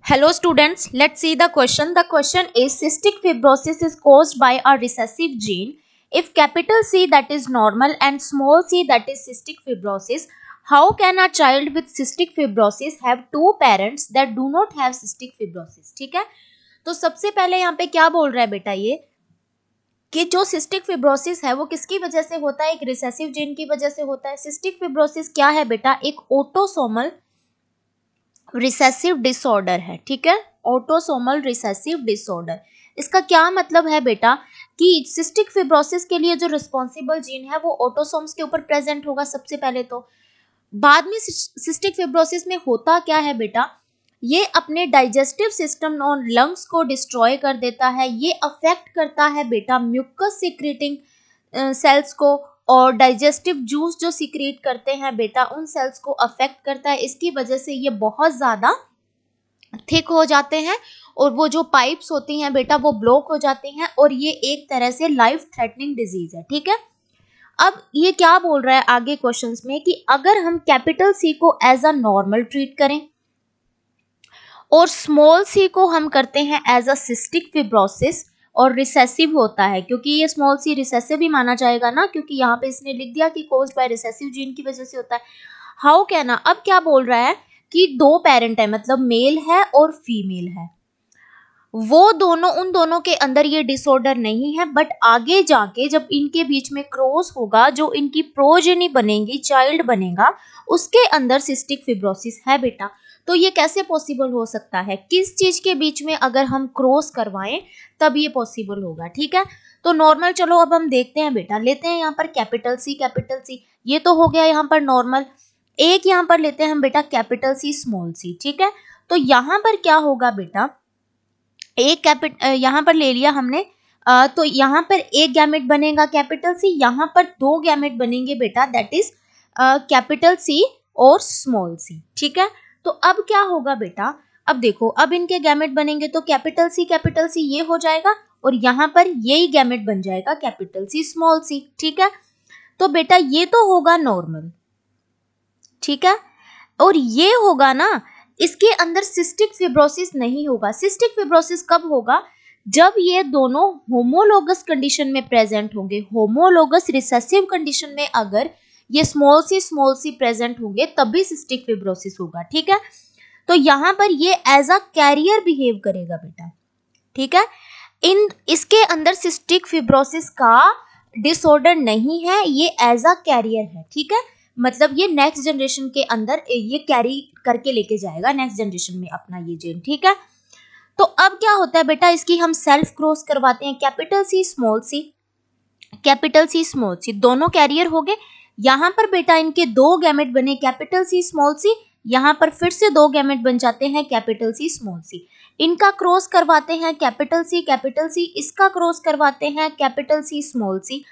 Hello students, let's see the question. The question is cystic fibrosis is caused by a recessive gene. If capital C that is normal and small c that is cystic fibrosis, how can a child with cystic fibrosis have two parents that do not have cystic fibrosis? ठीक है, तो सबसे पहले यहाँ पे क्या बोल रहा है बेटा ये कि जो सिस्टिक फिब्रोसिस है वो किसकी वजह से होता है, एक रिसेसिव जीन की वजह से होता है। सिस्टिक फिब्रोसिस क्या है बेटा, एक ऑटोसोमल रिसेसिव डिसऑर्डर है। ठीक है, ऑटोसोमल रिसेसिव डिसऑर्डर, इसका क्या मतलब है बेटा कि सिस्टिक फिब्रोसिस के लिए जो रिस्पॉन्सिबल जीन है वो ऑटोसोम्स के ऊपर प्रेजेंट होगा सबसे पहले। तो बाद में सिस्टिक फिब्रोसिस में होता क्या है बेटा, ये अपने डाइजेस्टिव सिस्टम और लंग्स को डिस्ट्रॉय कर देता है। ये अफेक्ट करता है बेटा म्यूकस सिक्रेटिंग सेल्स को, और डाइजेस्टिव जूस जो सिक्रेट करते हैं बेटा उन सेल्स को अफेक्ट करता है। इसकी वजह से ये बहुत ज़्यादा थिक हो जाते हैं और वो जो पाइप्स होती हैं बेटा वो ब्लॉक हो जाती हैं, और ये एक तरह से लाइफ थ्रेटनिंग डिजीज है। ठीक है, अब ये क्या बोल रहा है आगे क्वेश्चंस में कि अगर हम कैपिटल सी को एज अ नॉर्मल ट्रीट करें और स्मॉल सी को हम करते हैं एज अ सिस्टिक फिब्रोसिस और रिसेसिव होता है, क्योंकि ये स्मॉल सी रिसेसिव भी माना जाएगा ना, क्योंकि यहाँ पे इसने लिख दिया कि कोज्ड बाय रिसेसिव जीन की वजह से होता है। हाउ कैन, अब क्या बोल रहा है कि दो पेरेंट है, मतलब मेल है और फीमेल है, वो दोनों, उन दोनों के अंदर ये डिसऑर्डर नहीं है, बट आगे जाके जब इनके बीच में क्रॉस होगा, जो इनकी प्रोजेनी बनेगी, चाइल्ड बनेगा, उसके अंदर सिस्टिक फिब्रोसिस है बेटा। तो ये कैसे पॉसिबल हो सकता है, किस चीज के बीच में अगर हम क्रॉस करवाएं तब ये पॉसिबल होगा। ठीक है, तो नॉर्मल, चलो अब हम देखते हैं बेटा, लेते हैं यहाँ पर कैपिटल सी, ये तो हो गया यहाँ पर नॉर्मल। एक यहाँ पर लेते हैं हम बेटा कैपिटल सी स्मॉल सी। ठीक है, तो यहाँ पर क्या होगा बेटा, एक यहाँ पर ले लिया हमने, तो यहाँ पर एक गैमेट बनेगा कैपिटल सी, यहाँ पर दो गैमेट बनेंगे बेटा, दैट इज कैपिटल सी और स्मॉल सी। ठीक है, तो अब क्या होगा बेटा, अब देखो, अब इनके गैमेट बनेंगे तो कैपिटल सी ये हो जाएगा, और यहाँ पर यही गैमेट बन जाएगा कैपिटल सी स्मॉल सी। ठीक है, तो बेटा ये तो होगा नॉर्मल, ठीक है, और ये होगा ना, इसके अंदर सिस्टिक फिब्रोसिस नहीं होगा। सिस्टिक फिब्रोसिस कब होगा, जब ये दोनों होमोलोगस कंडीशन में प्रेजेंट होंगे। होमोलोगस रिसेसिव कंडीशन में अगर ये स्मॉल सी प्रेजेंट होंगे तभी सिस्टिक फिब्रोसिस होगा। ठीक है, तो यहाँ पर ये एज अ कैरियर बिहेव करेगा बेटा। ठीक है, इसके अंदर सिस्टिक फिब्रोसिस का डिसऑर्डर नहीं है, ये एज अ कैरियर है। ठीक है, मतलब ये नेक्स्ट जनरेशन के अंदर ये कैरी करके लेके जाएगा नेक्स्ट जनरेशन में अपना ये जीन। ठीक है, तो अब क्या होता है बेटा, इसकी हम सेल्फ क्रॉस करवाते हैं, कैपिटल सी स्मॉल सी दोनों कैरियर हो गए। यहाँ पर बेटा इनके दो गैमेट बने कैपिटल सी स्मॉल सी, यहाँ पर फिर से दो गैमेट बन जाते हैं कैपिटल सी स्मॉल सी। इनका क्रॉस करवाते हैं कैपिटल सी, इसका क्रॉस करवाते हैं कैपिटल सी स्मॉल सी।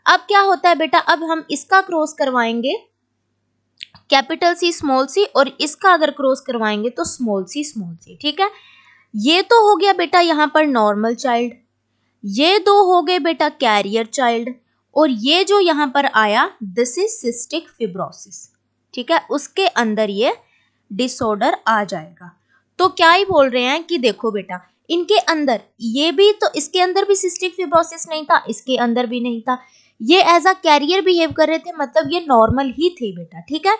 अब क्या होता है बेटा, अब हम इसका क्रॉस करवाएंगे कैपिटल सी स्मॉल सी, और इसका अगर क्रॉस करवाएंगे तो स्मॉल सी। ठीक है, ये तो हो गया बेटा यहाँ पर नॉर्मल चाइल्ड, ये दो हो गए बेटा कैरियर चाइल्ड, और ये जो यहाँ पर आया दिस इज सिस्टिक फिब्रोसिस। ठीक है, उसके अंदर ये डिसऑर्डर आ जाएगा। तो क्या ही बोल रहे हैं कि देखो बेटा, इनके अंदर ये भी, तो इसके अंदर भी सिस्टिक फिब्रोसिस नहीं था, इसके अंदर भी नहीं था, ये एज अ कैरियर बिहेव कर रहे थे, मतलब ये नॉर्मल ही थे बेटा। ठीक है,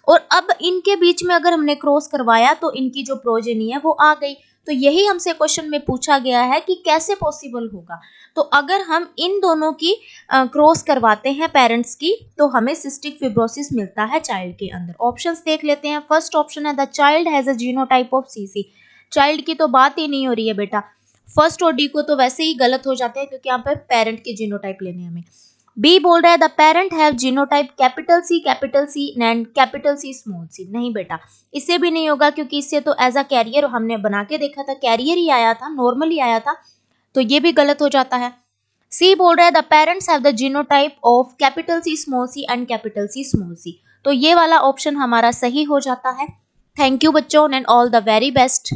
और अब इनके बीच में अगर हमने क्रॉस करवाया तो इनकी जो प्रोजेनी है वो आ गई। तो यही हमसे क्वेश्चन में पूछा गया है कि कैसे पॉसिबल होगा। तो अगर हम इन दोनों की क्रॉस करवाते हैं पेरेंट्स की, तो हमें सिस्टिक फिब्रोसिस मिलता है चाइल्ड के अंदर। ऑप्शंस देख लेते हैं। फर्स्ट ऑप्शन है the child has a genotype of CC. Child की तो बात ही नहीं हो रही है बेटा, फर्स्ट और डी को तो वैसे ही गलत हो जाते हैं, क्योंकि यहाँ पर पेरेंट के जीनोटाइप लेने हमें। बी बोल रहा है the parent have genotype capital C and capital C small C. नहीं बेटा, इससे भी नहीं होगा, क्योंकि इससे तो एज अ कैरियर हमने बना के देखा था, कैरियर ही आया था, नॉर्मल ही आया था, तो ये भी गलत हो जाता है। सी बोल रहा है the parents have the genotype of capital C small C and capital C small C. तो ये वाला ऑप्शन हमारा सही हो जाता है। थैंक यू बच्चों and all the very best.